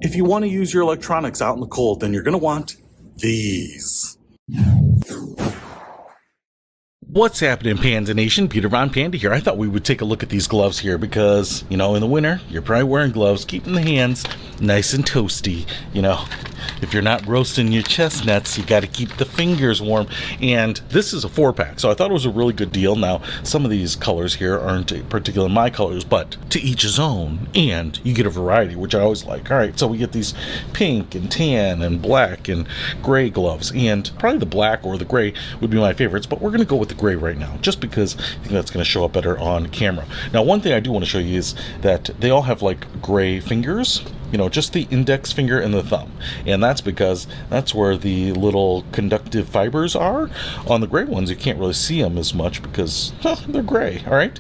If you want to use your electronics out in the cold, then you're going to want these. What's happening, Panda Nation? Peter Von Panda here. I thought we would take a look at these gloves here because, in the winter, you're probably wearing gloves, keeping the hands nice and toasty. If you're not roasting your chestnuts, you got to keep the fingers warm. And this is a 4-pack, so I thought it was a really good deal. Now, some of these colors here aren't particularly my colors, but to each his own. And you get a variety, which I always like. All right, so we get these pink and tan and black and gray gloves. And probably the black or the gray would be my favorites, but we're going to go with the gray right now, just because I think that's going to show up better on camera. Now, one thing I do want to show you is that they all have like gray fingers. Just the index finger and the thumb. And that's because that's where the little conductive fibers are. On the gray ones, you can't really see them as much because they're gray, all right?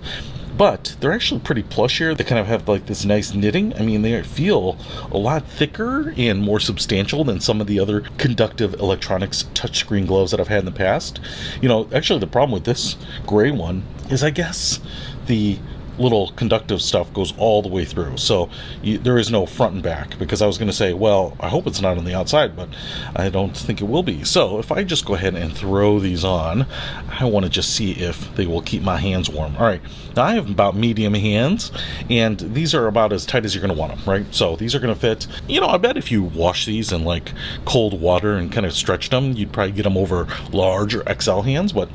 But they're actually pretty plush here. They kind of have like this nice knitting. I mean, they feel a lot thicker and more substantial than some of the other conductive electronics touchscreen gloves that I've had in the past. Actually the problem with this gray one is, I guess, the little conductive stuff goes all the way through, so there is no front and back, because I was going to say, well, I hope it's not on the outside, but I don't think it will be. So if I just go ahead and throw these on, I want to just see if they will keep my hands warm. All right, now I have about medium hands, and these are about as tight as you're going to want them, right? So these are going to fit. I bet if you wash these in like cold water and kind of stretched them, you'd probably get them over large or XL hands, but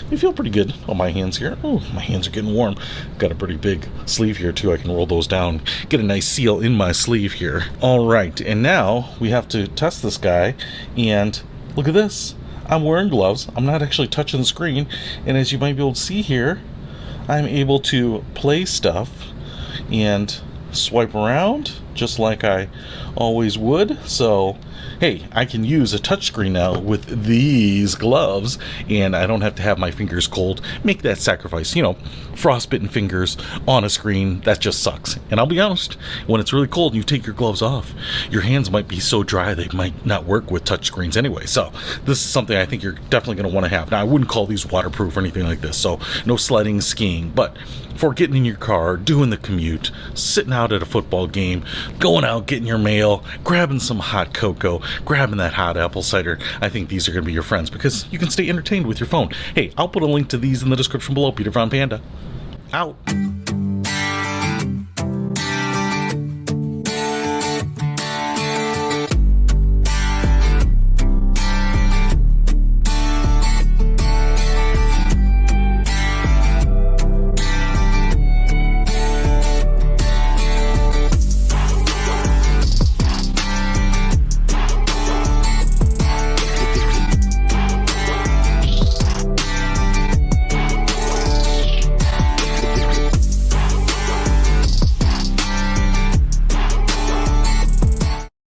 they feel pretty good on my hands here. Oh, my hands are getting warm. Got a pretty big sleeve here too. I can roll those down, get a nice seal in my sleeve here. All right, and now we have to test this guy, and look at this. I'm wearing gloves. I'm not actually touching the screen, and as you might be able to see here, I'm able to play stuff and swipe around just like I always would. So hey, I can use a touchscreen now with these gloves, and I don't have to have my fingers cold. Make that sacrifice. Frostbitten fingers on a screen, that just sucks. And I'll be honest, when it's really cold and you take your gloves off, your hands might be so dry they might not work with touchscreens anyway. So this is something I think you're definitely going to want to have. Now, I wouldn't call these waterproof or anything like this, so no sledding, skiing, but for getting in your car, doing the commute, sitting out at a football game, going out, getting your mail, grabbing some hot cocoa, grabbing that hot apple cider, I think these are going to be your friends because you can stay entertained with your phone. Hey, I'll put a link to these in the description below. Peter Von Panda, out.